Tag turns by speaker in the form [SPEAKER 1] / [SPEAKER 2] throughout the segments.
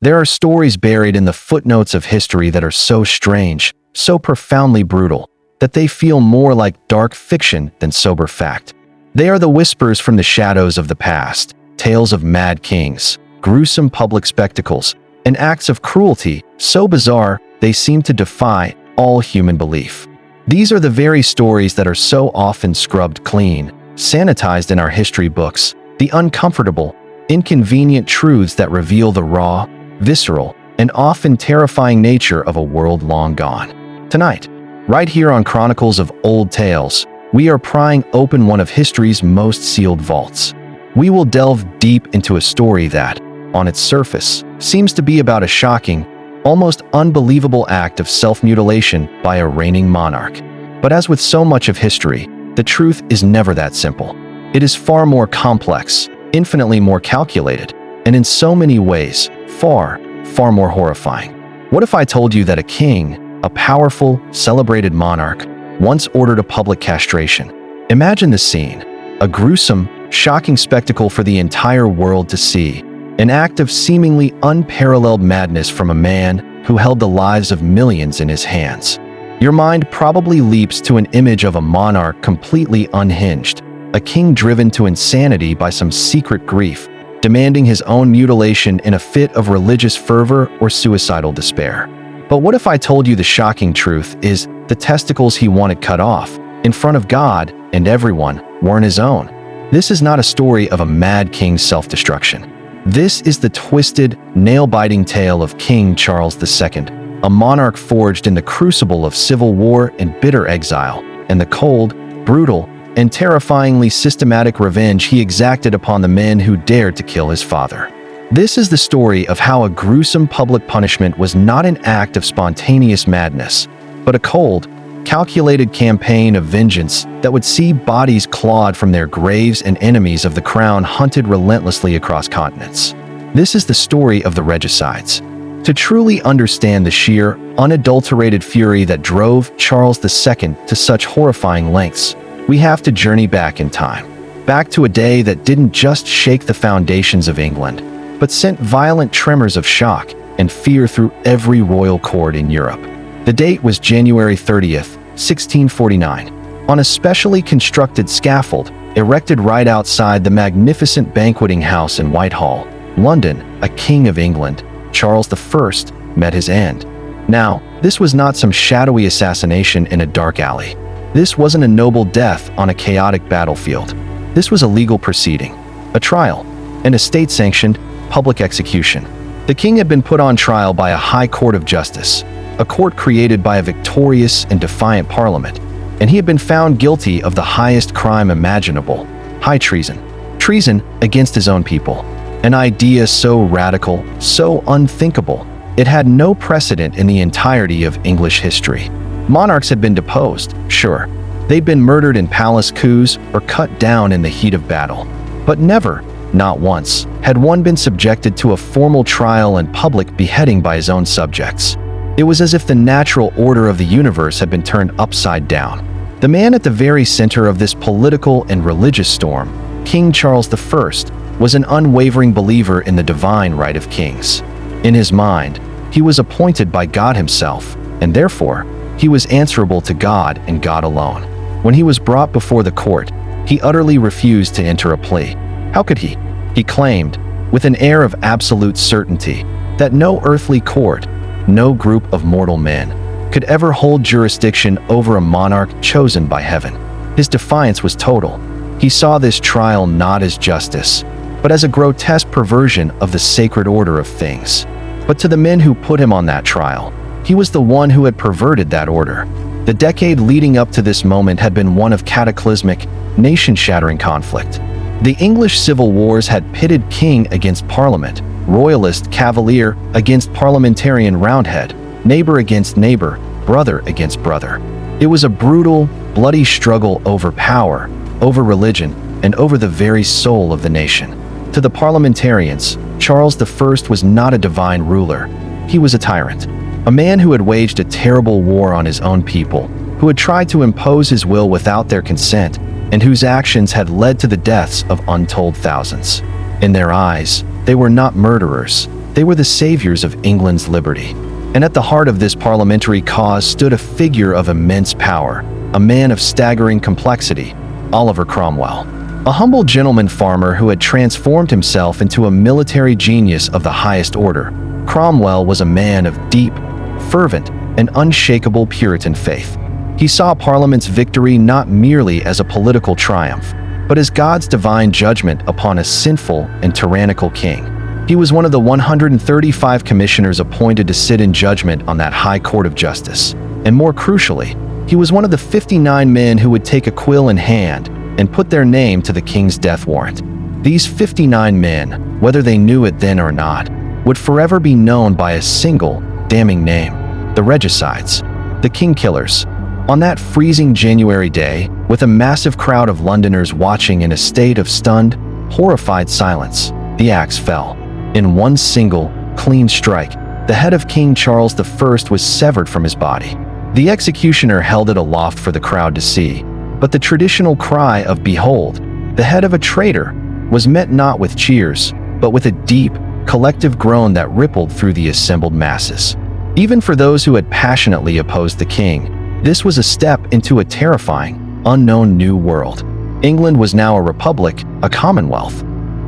[SPEAKER 1] There are stories buried in the footnotes of history that are so strange, so profoundly brutal, that they feel more like dark fiction than sober fact. They are the whispers from the shadows of the past, tales of mad kings, gruesome public spectacles, and acts of cruelty so bizarre they seem to defy all human belief. These are the very stories that are so often scrubbed clean, sanitized in our history books, the uncomfortable, inconvenient truths that reveal the raw, visceral, and often terrifying nature of a world long gone. Tonight, right here on Chronicles of Old Tales, we are prying open one of history's most sealed vaults. We will delve deep into a story that, on its surface, seems to be about a shocking, almost unbelievable act of self-mutilation by a reigning monarch. But as with so much of history, the truth is never that simple. It is far more complex, infinitely more calculated, and in so many ways, far, far more horrifying. What if I told you that a king, a powerful, celebrated monarch, once ordered a public castration? Imagine the scene, a gruesome, shocking spectacle for the entire world to see, an act of seemingly unparalleled madness from a man who held the lives of millions in his hands. Your mind probably leaps to an image of a monarch completely unhinged, a king driven to insanity by some secret grief, demanding his own mutilation in a fit of religious fervor or suicidal despair. But what if I told you the shocking truth is the testicles he wanted cut off, in front of God and everyone, weren't his own? This is not a story of a mad king's self-destruction. This is the twisted, nail-biting tale of King Charles II, a monarch forged in the crucible of civil war and bitter exile, and the cold, brutal, and terrifyingly systematic revenge he exacted upon the men who dared to kill his father. This is the story of how a gruesome public punishment was not an act of spontaneous madness, but a cold, calculated campaign of vengeance that would see bodies clawed from their graves and enemies of the crown hunted relentlessly across continents. This is the story of the regicides. To truly understand the sheer, unadulterated fury that drove Charles II to such horrifying lengths, we have to journey back in time. Back to a day that didn't just shake the foundations of England, but sent violent tremors of shock and fear through every royal court in Europe. The date was January 30th, 1649, on a specially constructed scaffold erected right outside the magnificent banqueting house in Whitehall, London. A king of England, Charles I, met his end. Now, this was not some shadowy assassination in a dark alley. This wasn't a noble death on a chaotic battlefield. This was a legal proceeding, a trial, and a state-sanctioned public execution. The king had been put on trial by a high court of justice, a court created by a victorious and defiant parliament, and he had been found guilty of the highest crime imaginable, high treason. Treason against his own people. An idea so radical, so unthinkable, it had no precedent in the entirety of English history. Monarchs had been deposed, sure. They'd been murdered in palace coups or cut down in the heat of battle. But never, not once, had one been subjected to a formal trial and public beheading by his own subjects. It was as if the natural order of the universe had been turned upside down. The man at the very center of this political and religious storm, King Charles I, was an unwavering believer in the divine right of kings. In his mind, he was appointed by God himself, and therefore, he was answerable to God and God alone. When he was brought before the court, he utterly refused to enter a plea. How could he? He claimed, with an air of absolute certainty, that no earthly court, no group of mortal men, could ever hold jurisdiction over a monarch chosen by heaven. His defiance was total. He saw this trial not as justice, but as a grotesque perversion of the sacred order of things. But to the men who put him on that trial, he was the one who had perverted that order. The decade leading up to this moment had been one of cataclysmic, nation-shattering conflict. The English civil wars had pitted king against parliament, royalist cavalier against parliamentarian roundhead, neighbor against neighbor, brother against brother. It was a brutal, bloody struggle over power, over religion, and over the very soul of the nation. To the parliamentarians, Charles I was not a divine ruler. He was a tyrant, a man who had waged a terrible war on his own people, who had tried to impose his will without their consent, and whose actions had led to the deaths of untold thousands. In their eyes, they were not murderers, They were the saviors of England's liberty. And at the heart of this parliamentary cause stood a figure of immense power, a man of staggering complexity, Oliver Cromwell. A humble gentleman farmer who had transformed himself into a military genius of the highest order, Cromwell was a man of deep, fervent, and unshakable Puritan faith. He saw Parliament's victory not merely as a political triumph, but as God's divine judgment upon a sinful and tyrannical king. He was one of the 135 commissioners appointed to sit in judgment on that high court of justice. And more crucially, he was one of the 59 men who would take a quill in hand and put their name to the king's death warrant. These 59 men, whether they knew it then or not, would forever be known by a single, damning name: the Regicides, the King Killers. On that freezing January day, with a massive crowd of Londoners watching in a state of stunned, horrified silence, the axe fell. In one single, clean strike, the head of King Charles I was severed from his body. The executioner held it aloft for the crowd to see, but the traditional cry of "Behold, the head of a traitor," was met not with cheers, but with a deep, collective groan that rippled through the assembled masses. Even for those who had passionately opposed the king, this was a step into a terrifying, unknown new world. England was now a republic, a commonwealth.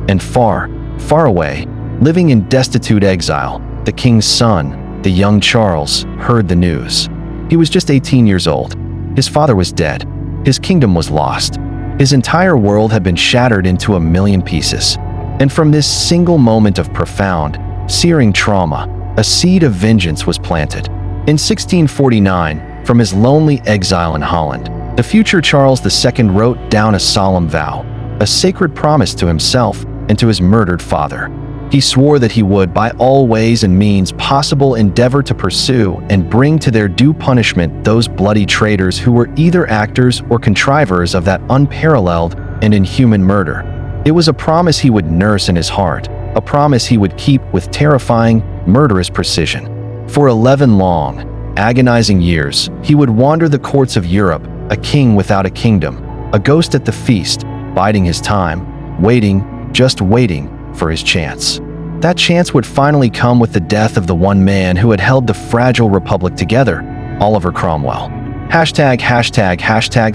[SPEAKER 1] And far, far away, living in destitute exile, the king's son, the young Charles, heard the news. He was just 18 years old. His father was dead. His kingdom was lost. His entire world had been shattered into a million pieces. And from this single moment of profound, searing trauma, a seed of vengeance was planted. In 1649, from his lonely exile in Holland, the future Charles II wrote down a solemn vow, a sacred promise to himself and to his murdered father. He swore that he would, by all ways and means possible, endeavor to pursue and bring to their due punishment those bloody traitors who were either actors or contrivers of that unparalleled and inhuman murder. It was a promise he would nurse in his heart, a promise he would keep with terrifying, murderous precision. For 11 long, agonizing years, he would wander the courts of Europe, a king without a kingdom, a ghost at the feast, biding his time, waiting, just waiting, for his chance. That chance would finally come with the death of the one man who had held the fragile republic together, Oliver Cromwell.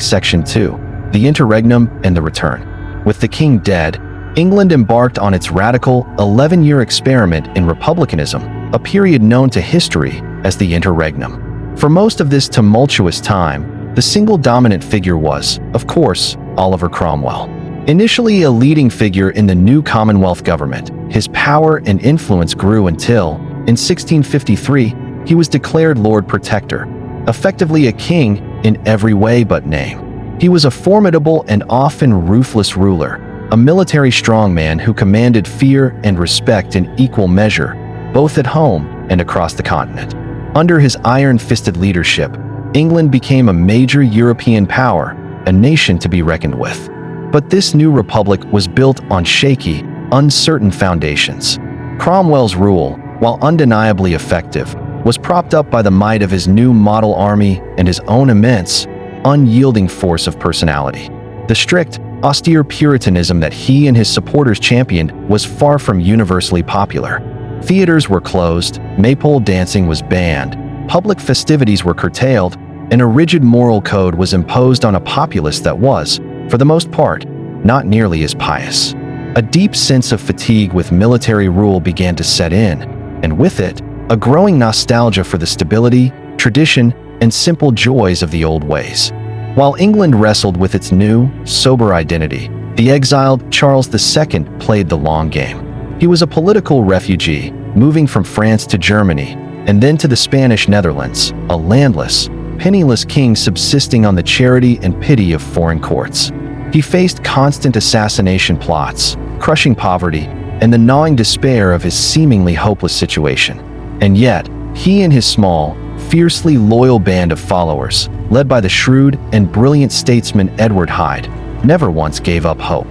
[SPEAKER 1] Section 2. The Interregnum and the Return. With the king dead, England embarked on its radical 11-year experiment in republicanism, a period known to history as the Interregnum. For most of this tumultuous time, the single dominant figure was, of course, Oliver Cromwell. Initially a leading figure in the new Commonwealth government, his power and influence grew until, in 1653, he was declared Lord Protector, effectively a king in every way but name. He was a formidable and often ruthless ruler, a military strongman who commanded fear and respect in equal measure, both at home and across the continent. Under his iron-fisted leadership, England became a major European power, a nation to be reckoned with. But this new republic was built on shaky, uncertain foundations. Cromwell's rule, while undeniably effective, was propped up by the might of his new model army and his own immense, unyielding force of personality. The strict, austere Puritanism that he and his supporters championed was far from universally popular. Theaters were closed, maypole dancing was banned, public festivities were curtailed, and a rigid moral code was imposed on a populace that was, for the most part, not nearly as pious. A deep sense of fatigue with military rule began to set in, and with it, a growing nostalgia for the stability, tradition, and simple joys of the old ways. While England wrestled with its new, sober identity, the exiled Charles II played the long game. He was a political refugee, moving from France to Germany, and then to the Spanish Netherlands, a landless, penniless king subsisting on the charity and pity of foreign courts. He faced constant assassination plots, crushing poverty, and the gnawing despair of his seemingly hopeless situation. And yet, he and his small, fiercely loyal band of followers, led by the shrewd and brilliant statesman Edward Hyde, never once gave up hope.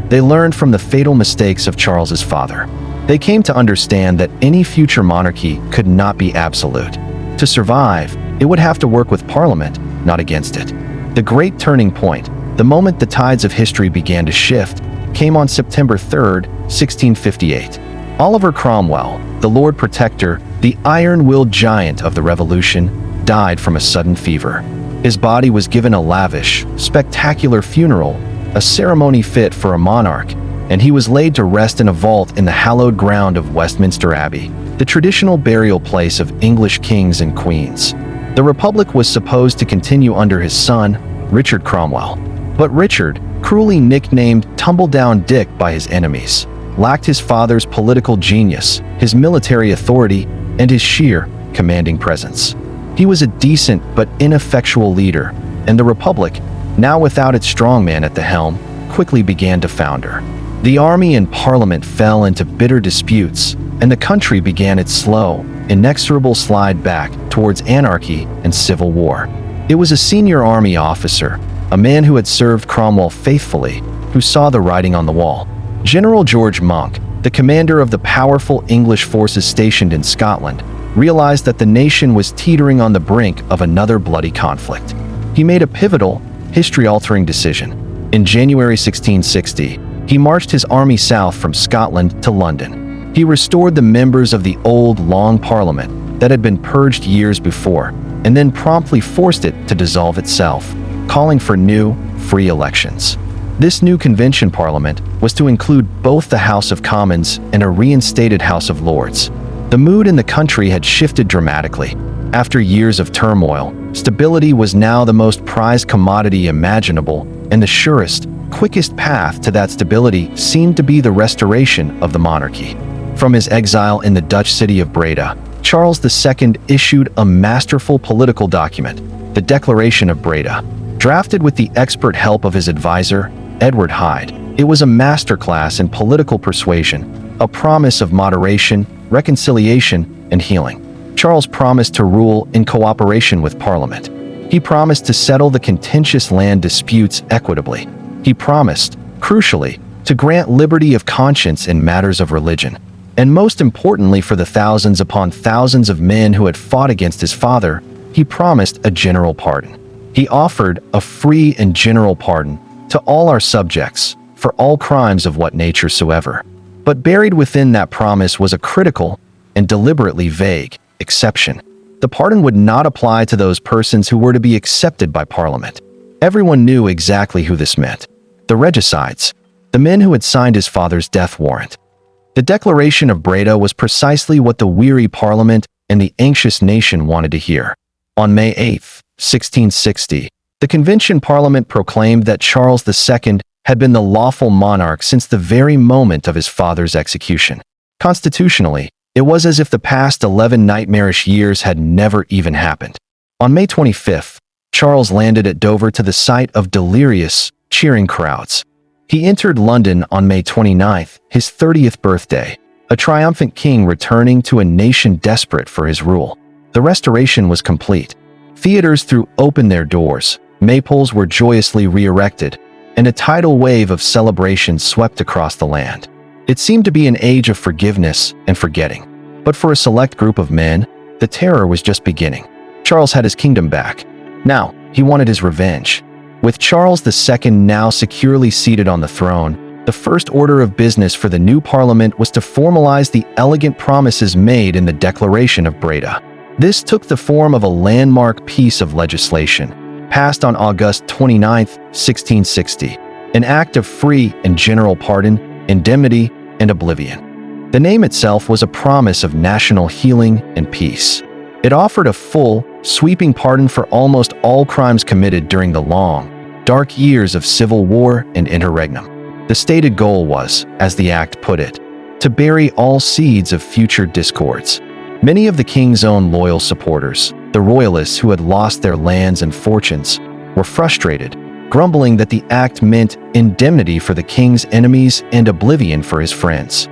[SPEAKER 1] They learned from the fatal mistakes of Charles's father. They came to understand that any future monarchy could not be absolute. To survive, it would have to work with Parliament, not against it. The great turning point, the moment the tides of history began to shift, came on September 3, 1658. Oliver Cromwell, the Lord Protector, the iron-willed giant of the Revolution, died from a sudden fever. His body was given a lavish, spectacular funeral, a ceremony fit for a monarch, and he was laid to rest in a vault in the hallowed ground of Westminster Abbey, the traditional burial place of English kings and queens. The Republic was supposed to continue under his son, Richard Cromwell. But Richard, cruelly nicknamed Tumbledown Dick by his enemies, lacked his father's political genius, his military authority, and his sheer, commanding presence. He was a decent but ineffectual leader, and the Republic, now without its strongman at the helm, quickly began to founder. The army and parliament fell into bitter disputes, and the country began its slow, inexorable slide back towards anarchy and civil war. It was a senior army officer, a man who had served Cromwell faithfully, who saw the writing on the wall. General George Monk, the commander of the powerful English forces stationed in Scotland, realized that the nation was teetering on the brink of another bloody conflict. He made a pivotal, history-altering decision. In January 1660, he marched his army south from Scotland to London. He restored the members of the old Long Parliament that had been purged years before, and then promptly forced it to dissolve itself, calling for new, free elections. This new convention parliament was to include both the House of Commons and a reinstated House of Lords. The mood in the country had shifted dramatically. After years of turmoil, stability was now the most prized commodity imaginable, and the surest, quickest path to that stability seemed to be the restoration of the monarchy. From his exile in the Dutch city of Breda, Charles II issued a masterful political document, the Declaration of Breda. Drafted with the expert help of his advisor, Edward Hyde, it was a masterclass in political persuasion, a promise of moderation, reconciliation, and healing. Charles promised to rule in cooperation with Parliament. He promised to settle the contentious land disputes equitably. He promised, crucially, to grant liberty of conscience in matters of religion. And most importantly for the thousands upon thousands of men who had fought against his father, he promised a general pardon. He offered a free and general pardon to all our subjects, for all crimes of what nature soever. But buried within that promise was a critical and deliberately vague exception. The pardon would not apply to those persons who were to be accepted by Parliament. Everyone knew exactly who this meant. The regicides, the men who had signed his father's death warrant. The Declaration of Breda was precisely what the weary Parliament and the anxious nation wanted to hear. On May 8, 1660, the Convention Parliament proclaimed that Charles II had been the lawful monarch since the very moment of his father's execution. Constitutionally, it was as if the past 11 nightmarish years had never even happened. On May 25th, Charles landed at Dover to the sight of delirious, cheering crowds. He entered London on May 29th, his 30th birthday, a triumphant king returning to a nation desperate for his rule. The restoration was complete. Theaters threw open their doors, maypoles were joyously re-erected, and a tidal wave of celebration swept across the land. It seemed to be an age of forgiveness and forgetting. But for a select group of men, the terror was just beginning. Charles had his kingdom back. Now, he wanted his revenge. With Charles II now securely seated on the throne, the first order of business for the new parliament was to formalize the elegant promises made in the Declaration of Breda. This took the form of a landmark piece of legislation, passed on August 29, 1660, an act of free and general pardon, indemnity, and oblivion. The name itself was a promise of national healing and peace. It offered a full, sweeping pardon for almost all crimes committed during the long, dark years of civil war and interregnum. The stated goal was, as the act put it, to bury all seeds of future discords. Many of the king's own loyal supporters, the royalists who had lost their lands and fortunes, were frustrated, grumbling that the act meant indemnity for the king's enemies and oblivion for his friends.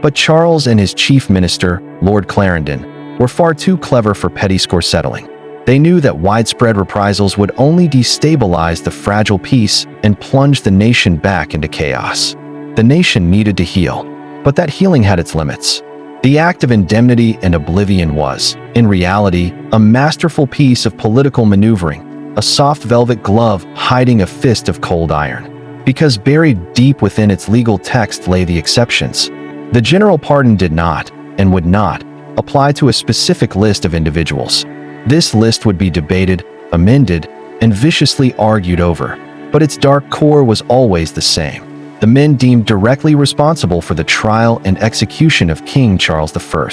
[SPEAKER 1] But Charles and his chief minister, Lord Clarendon, were far too clever for petty score settling. They knew that widespread reprisals would only destabilize the fragile peace and plunge the nation back into chaos. The nation needed to heal, but that healing had its limits. The act of indemnity and oblivion was, in reality, a masterful piece of political maneuvering, a soft velvet glove hiding a fist of cold iron. Because buried deep within its legal text lay the exceptions. The general pardon did not, and would not, apply to a specific list of individuals. This list would be debated, amended, and viciously argued over, but its dark core was always the same: the men deemed directly responsible for the trial and execution of King Charles I.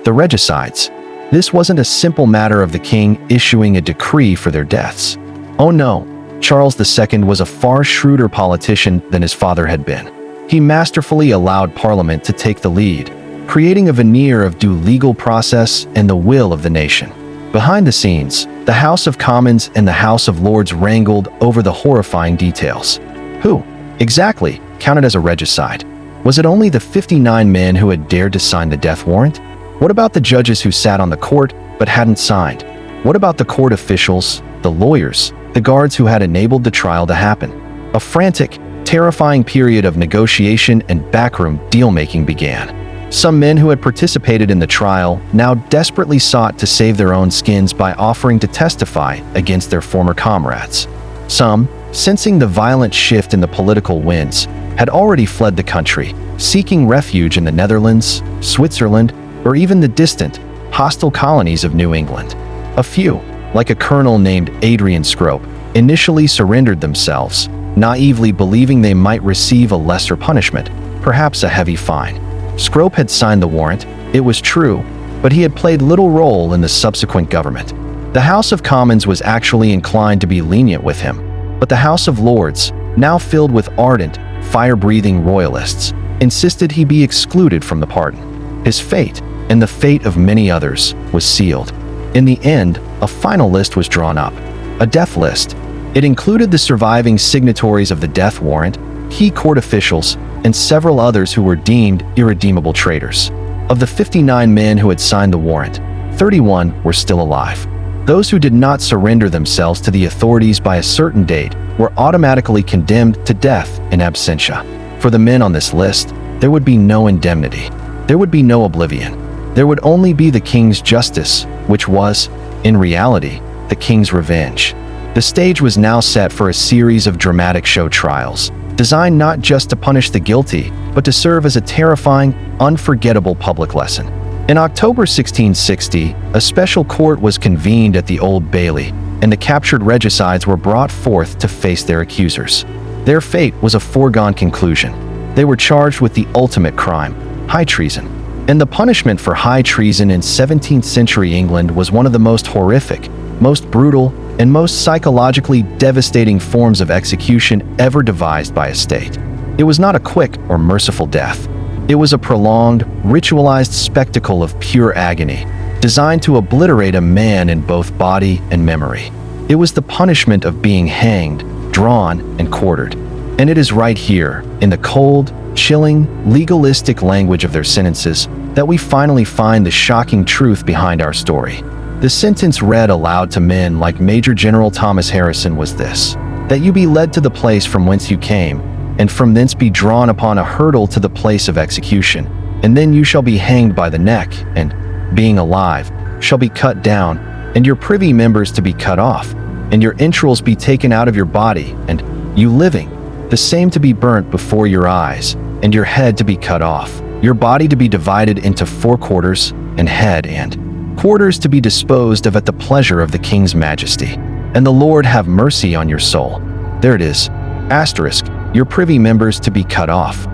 [SPEAKER 1] The regicides. This wasn't a simple matter of the king issuing a decree for their deaths. Oh no, Charles II was a far shrewder politician than his father had been. He masterfully allowed Parliament to take the lead, creating a veneer of due legal process and the will of the nation. Behind the scenes, the House of Commons and the House of Lords wrangled over the horrifying details. Who, exactly, counted as a regicide? Was it only the 59 men who had dared to sign the death warrant? What about the judges who sat on the court but hadn't signed? What about the court officials, the lawyers, the guards who had enabled the trial to happen? A frantic, terrifying period of negotiation and backroom deal-making began. Some men who had participated in the trial now desperately sought to save their own skins by offering to testify against their former comrades. Some, sensing the violent shift in the political winds, had already fled the country, seeking refuge in the Netherlands, Switzerland, or even the distant, hostile colonies of New England. A few, like a colonel named Adrian Scrope, initially surrendered themselves, naively believing they might receive a lesser punishment, perhaps a heavy fine. Scrope had signed the warrant, it was true, but he had played little role in the subsequent government. The House of Commons was actually inclined to be lenient with him, but the House of Lords, now filled with ardent, fire-breathing royalists, insisted he be excluded from the pardon. His fate, and the fate of many others, was sealed. In the end, a final list was drawn up, a death list. It included the surviving signatories of the death warrant, key court officials, and several others who were deemed irredeemable traitors. Of the 59 men who had signed the warrant, 31 were still alive. Those who did not surrender themselves to the authorities by a certain date were automatically condemned to death in absentia. For the men on this list, there would be no indemnity. There would be no oblivion. There would only be the king's justice, which was, in reality, the king's revenge. The stage was now set for a series of dramatic show trials, designed not just to punish the guilty, but to serve as a terrifying, unforgettable public lesson. In October 1660, a special court was convened at the Old Bailey, and the captured regicides were brought forth to face their accusers. Their fate was a foregone conclusion. They were charged with the ultimate crime, high treason. And the punishment for high treason in 17th century England was one of the most horrific, most brutal, and most psychologically devastating forms of execution ever devised by a state. It was not a quick or merciful death. It was a prolonged, ritualized spectacle of pure agony, designed to obliterate a man in both body and memory. It was the punishment of being hanged, drawn, and quartered. And it is right here, in the cold, chilling, legalistic language of their sentences, that we finally find the shocking truth behind our story. The sentence read aloud to men like Major General Thomas Harrison was this: that you be led to the place from whence you came, and from thence be drawn upon a hurdle to the place of execution, and then you shall be hanged by the neck, and, being alive, shall be cut down, and your privy members to be cut off, and your entrails be taken out of your body, and, you living, the same to be burnt before your eyes, and your head to be cut off, your body to be divided into 4 quarters, and head and quarters to be disposed of at the pleasure of the king's majesty. And the Lord have mercy on your soul. There it is. Asterisk, your privy members to be cut off.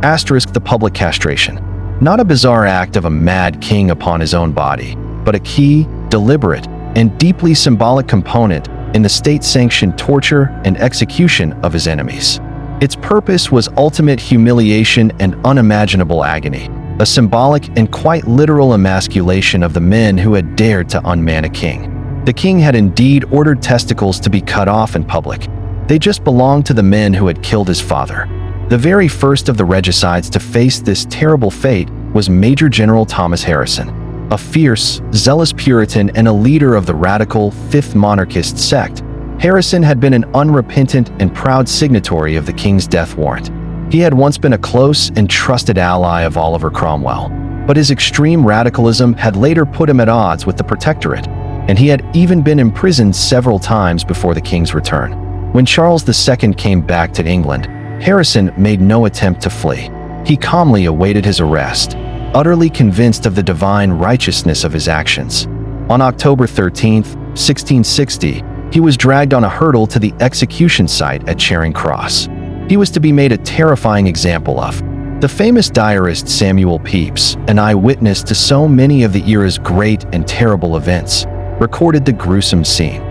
[SPEAKER 1] Asterisk, the public castration. Not a bizarre act of a mad king upon his own body, but a key, deliberate, and deeply symbolic component in the state-sanctioned torture and execution of his enemies. Its purpose was ultimate humiliation and unimaginable agony, a symbolic and quite literal emasculation of the men who had dared to unman a king. The king had indeed ordered testicles to be cut off in public. They just belonged to the men who had killed his father. The very first of the regicides to face this terrible fate was Major General Thomas Harrison, a fierce, zealous Puritan and a leader of the radical Fifth Monarchist sect. Harrison had been an unrepentant and proud signatory of the king's death warrant. He had once been a close and trusted ally of Oliver Cromwell, but his extreme radicalism had later put him at odds with the Protectorate, and he had even been imprisoned several times before the king's return. When Charles II came back to England, Harrison made no attempt to flee. He calmly awaited his arrest, utterly convinced of the divine righteousness of his actions. On October 13, 1660, he was dragged on a hurdle to the execution site at Charing Cross. He was to be made a terrifying example of. The famous diarist Samuel Pepys, an eyewitness to so many of the era's great and terrible events, recorded the gruesome scene.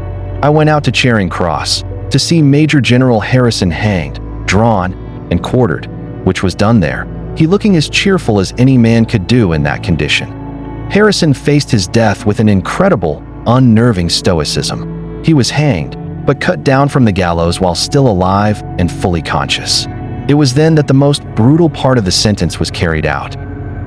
[SPEAKER 1] "I went out to Charing Cross to see Major General Harrison hanged, drawn, and quartered, which was done there, he looking as cheerful as any man could do in that condition." Harrison faced his death with an incredible, unnerving stoicism. He was hanged, but cut down from the gallows while still alive and fully conscious. It was then that the most brutal part of the sentence was carried out.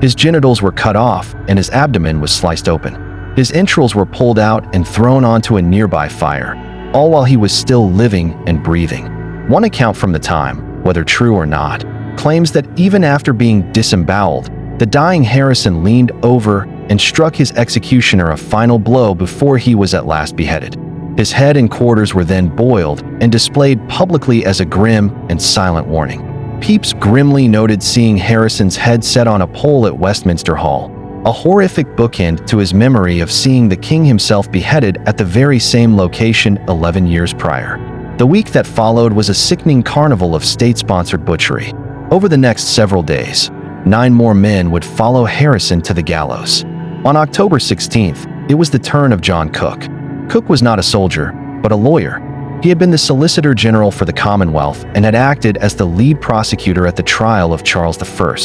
[SPEAKER 1] His genitals were cut off and his abdomen was sliced open. His entrails were pulled out and thrown onto a nearby fire, all while he was still living and breathing. One account from the time, whether true or not, claims that even after being disemboweled, the dying Harrison leaned over and struck his executioner a final blow before he was at last beheaded. His head and quarters were then boiled and displayed publicly as a grim and silent warning. Pepys grimly noted seeing Harrison's head set on a pole at Westminster Hall, a horrific bookend to his memory of seeing the king himself beheaded at the very same location 11 years prior. The week that followed was a sickening carnival of state-sponsored butchery. Over the next several days, 9 more men would follow Harrison to the gallows. On October 16th, it was the turn of John Cook. Cook was not a soldier, but a lawyer. He had been the Solicitor General for the Commonwealth and had acted as the lead prosecutor at the trial of Charles I.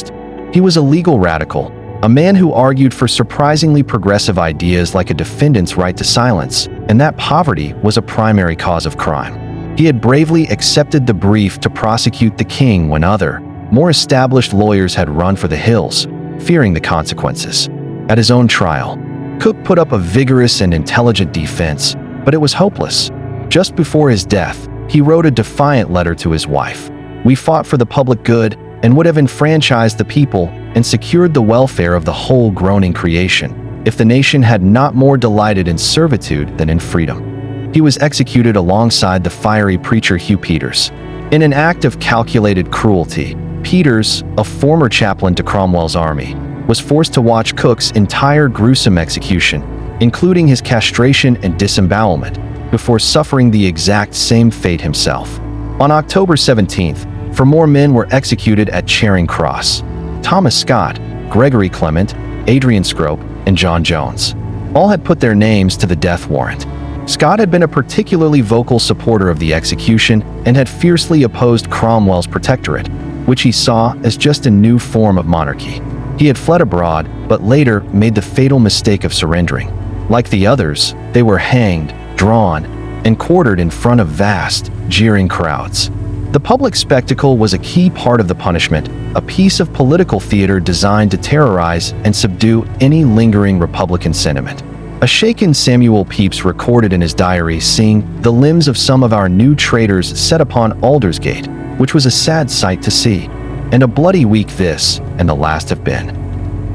[SPEAKER 1] He was a legal radical, a man who argued for surprisingly progressive ideas like a defendant's right to silence, and that poverty was a primary cause of crime. He had bravely accepted the brief to prosecute the king when other, more established lawyers had run for the hills, fearing the consequences. At his own trial, Cook put up a vigorous and intelligent defense, but it was hopeless. Just before his death, he wrote a defiant letter to his wife. "We fought for the public good and would have enfranchised the people and secured the welfare of the whole groaning creation, if the nation had not more delighted in servitude than in freedom." He was executed alongside the fiery preacher Hugh Peters. In an act of calculated cruelty, Peters, a former chaplain to Cromwell's army, was forced to watch Cook's entire gruesome execution, including his castration and disembowelment, before suffering the exact same fate himself. On October 17th, 4 more men were executed at Charing Cross: Thomas Scott, Gregory Clement, Adrian Scrope, and John Jones. All had put their names to the death warrant. Scott had been a particularly vocal supporter of the execution and had fiercely opposed Cromwell's protectorate, which he saw as just a new form of monarchy. He had fled abroad, but later made the fatal mistake of surrendering. Like the others, they were hanged, drawn, and quartered in front of vast, jeering crowds. The public spectacle was a key part of the punishment, a piece of political theater designed to terrorize and subdue any lingering Republican sentiment. A shaken Samuel Pepys recorded in his diary seeing the limbs of some of our new traitors set upon Aldersgate, which was a sad sight to see. And a bloody week this and the last have been.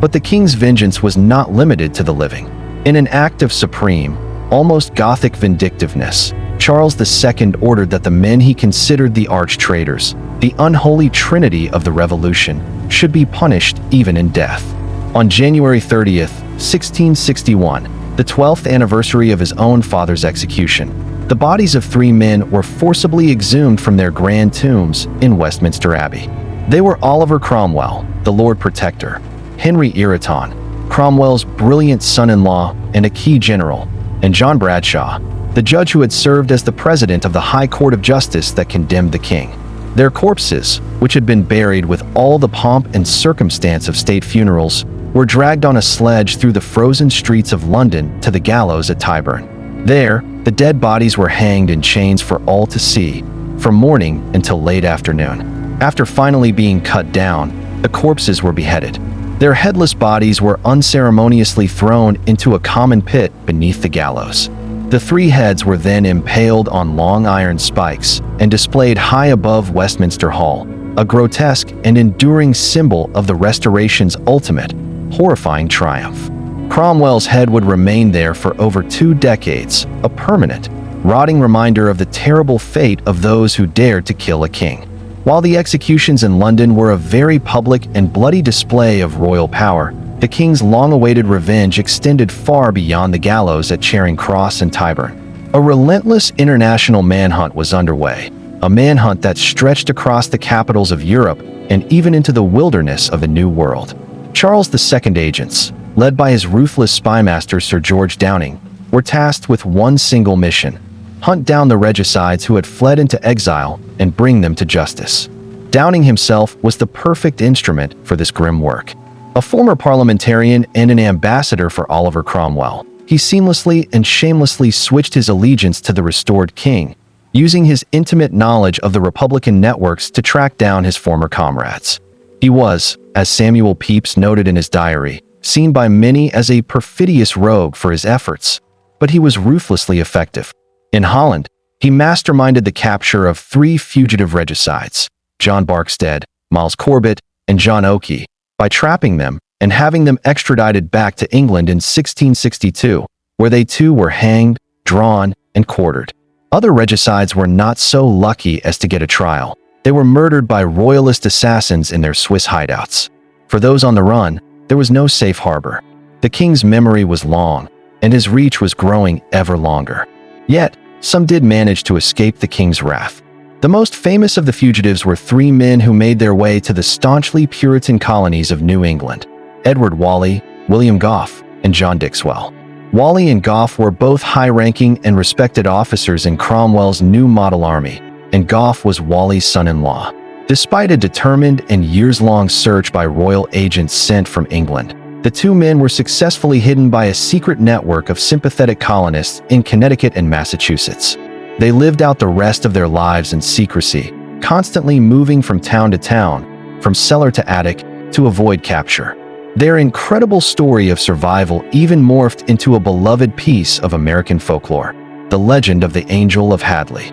[SPEAKER 1] But the king's vengeance was not limited to the living. In an act of supreme, almost Gothic vindictiveness, Charles II ordered that the men he considered the arch-traitors, the unholy trinity of the Revolution, should be punished even in death. On January 30th, 1661, the 12th anniversary of his own father's execution, the bodies of 3 men were forcibly exhumed from their grand tombs in Westminster Abbey. They were Oliver Cromwell, the Lord Protector, Henry Ireton, Cromwell's brilliant son-in-law and a key general, and John Bradshaw, the judge who had served as the president of the High Court of Justice that condemned the king. Their corpses, which had been buried with all the pomp and circumstance of state funerals, were dragged on a sledge through the frozen streets of London to the gallows at Tyburn. There, the dead bodies were hanged in chains for all to see, from morning until late afternoon. After finally being cut down, the corpses were beheaded. Their headless bodies were unceremoniously thrown into a common pit beneath the gallows. The 3 heads were then impaled on long iron spikes and displayed high above Westminster Hall, a grotesque and enduring symbol of the Restoration's ultimate, horrifying triumph. Cromwell's head would remain there for over 2 decades, a permanent, rotting reminder of the terrible fate of those who dared to kill a king. While the executions in London were a very public and bloody display of royal power, the king's long-awaited revenge extended far beyond the gallows at Charing Cross and Tyburn. A relentless international manhunt was underway, a manhunt that stretched across the capitals of Europe and even into the wilderness of the New World. Charles II agents, led by his ruthless spymaster Sir George Downing, were tasked with one single mission: hunt down the regicides who had fled into exile and bring them to justice. Downing himself was the perfect instrument for this grim work. A former parliamentarian and an ambassador for Oliver Cromwell, he seamlessly and shamelessly switched his allegiance to the restored king, using his intimate knowledge of the Republican networks to track down his former comrades. He was, as Samuel Pepys noted in his diary, seen by many as a perfidious rogue for his efforts, but he was ruthlessly effective. In Holland, he masterminded the capture of 3 fugitive regicides, John Barkstead, Miles Corbett, and John Oakey, by trapping them and having them extradited back to England in 1662, where they too were hanged, drawn, and quartered. Other regicides were not so lucky as to get a trial. They were murdered by royalist assassins in their Swiss hideouts. For those on the run, there was no safe harbor. The king's memory was long, and his reach was growing ever longer. Yet, some did manage to escape the king's wrath. The most famous of the fugitives were 3 men who made their way to the staunchly Puritan colonies of New England: Edward Whalley, William Gough, and John Dixwell. Whalley and Gough were both high-ranking and respected officers in Cromwell's new model army, and Gough was Whalley's son-in-law. Despite a determined and years-long search by royal agents sent from England, the 2 men were successfully hidden by a secret network of sympathetic colonists in Connecticut and Massachusetts. They lived out the rest of their lives in secrecy, constantly moving from town to town, from cellar to attic, to avoid capture. Their incredible story of survival even morphed into a beloved piece of American folklore, the legend of the Angel of Hadley.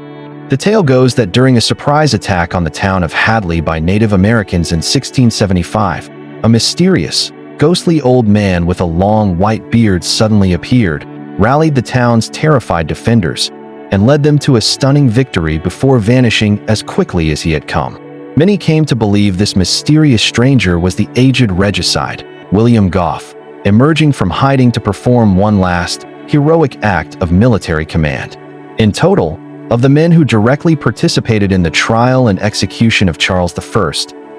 [SPEAKER 1] The tale goes that during a surprise attack on the town of Hadley by Native Americans in 1675, a mysterious, ghostly old man with a long white beard suddenly appeared, rallied the town's terrified defenders, and led them to a stunning victory before vanishing as quickly as he had come. Many came to believe this mysterious stranger was the aged regicide, William Gough, emerging from hiding to perform one last, heroic act of military command. In total, of the men who directly participated in the trial and execution of Charles I,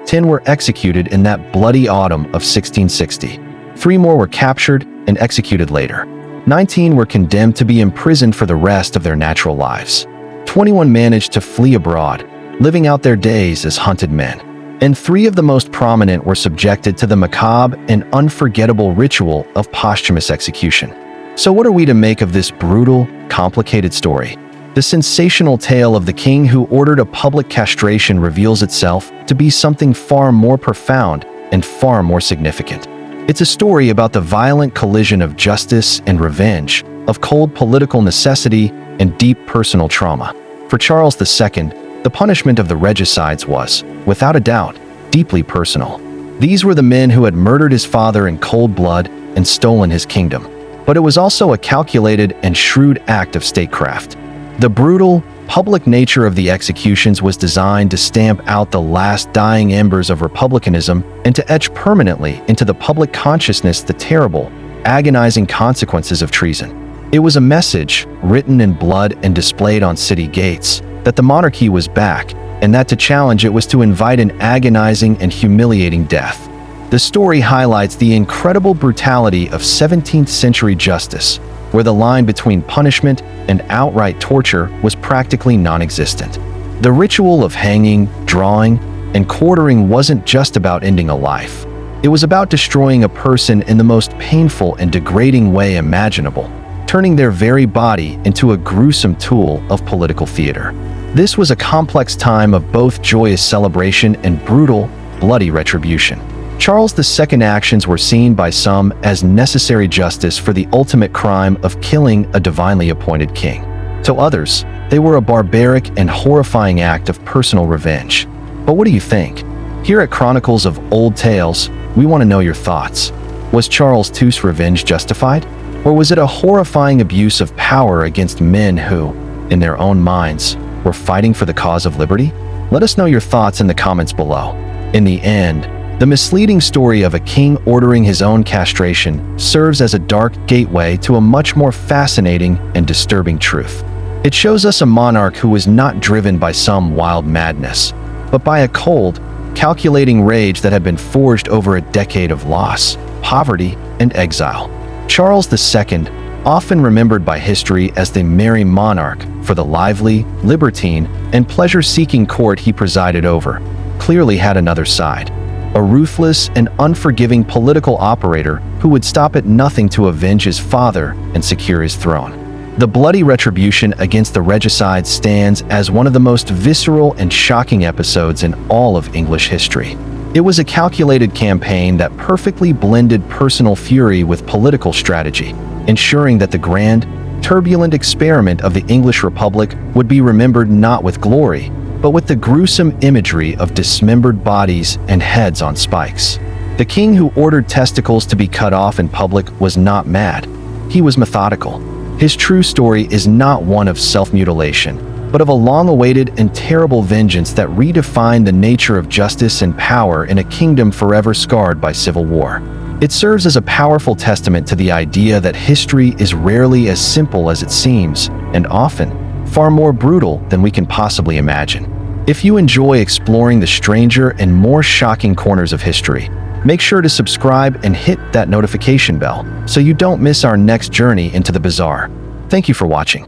[SPEAKER 1] 10 were executed in that bloody autumn of 1660. 3 more were captured and executed later. 19 were condemned to be imprisoned for the rest of their natural lives. 21 managed to flee abroad, living out their days as hunted men. And 3 of the most prominent were subjected to the macabre and unforgettable ritual of posthumous execution. So what are we to make of this brutal, complicated story? The sensational tale of the king who ordered a public castration reveals itself to be something far more profound and far more significant. It's a story about the violent collision of justice and revenge, of cold political necessity and deep personal trauma. For Charles II, the punishment of the regicides was, without a doubt, deeply personal. These were the men who had murdered his father in cold blood and stolen his kingdom. But it was also a calculated and shrewd act of statecraft. The brutal, public nature of the executions was designed to stamp out the last dying embers of republicanism and to etch permanently into the public consciousness the terrible, agonizing consequences of treason. It was a message, written in blood and displayed on city gates, that the monarchy was back, and that to challenge it was to invite an agonizing and humiliating death. The story highlights the incredible brutality of 17th-century justice, where the line between punishment and outright torture was practically non-existent. The ritual of hanging, drawing, and quartering wasn't just about ending a life. It was about destroying a person in the most painful and degrading way imaginable, turning their very body into a gruesome tool of political theater. This was a complex time of both joyous celebration and brutal, bloody retribution. Charles II's actions were seen by some as necessary justice for the ultimate crime of killing a divinely appointed king. To others, they were a barbaric and horrifying act of personal revenge. But what do you think? Here at Chronicles of Old Tales, we want to know your thoughts. Was Charles II's revenge justified? Or was it a horrifying abuse of power against men who, in their own minds, were fighting for the cause of liberty? Let us know your thoughts in the comments below. In the end, the misleading story of a king ordering his own castration serves as a dark gateway to a much more fascinating and disturbing truth. It shows us a monarch who was not driven by some wild madness, but by a cold, calculating rage that had been forged over a decade of loss, poverty, and exile. Charles II, often remembered by history as the merry monarch for the lively, libertine, and pleasure-seeking court he presided over, clearly had another side. A ruthless and unforgiving political operator who would stop at nothing to avenge his father and secure his throne. The bloody retribution against the regicides stands as one of the most visceral and shocking episodes in all of English history. It was a calculated campaign that perfectly blended personal fury with political strategy, ensuring that the grand, turbulent experiment of the English Republic would be remembered not with glory, but with the gruesome imagery of dismembered bodies and heads on spikes. The king who ordered testicles to be cut off in public was not mad. He was methodical. His true story is not one of self-mutilation, but of a long-awaited and terrible vengeance that redefined the nature of justice and power in a kingdom forever scarred by civil war. It serves as a powerful testament to the idea that history is rarely as simple as it seems, and often far more brutal than we can possibly imagine. If you enjoy exploring the stranger and more shocking corners of history, make sure to subscribe and hit that notification bell so you don't miss our next journey into the bizarre. Thank you for watching.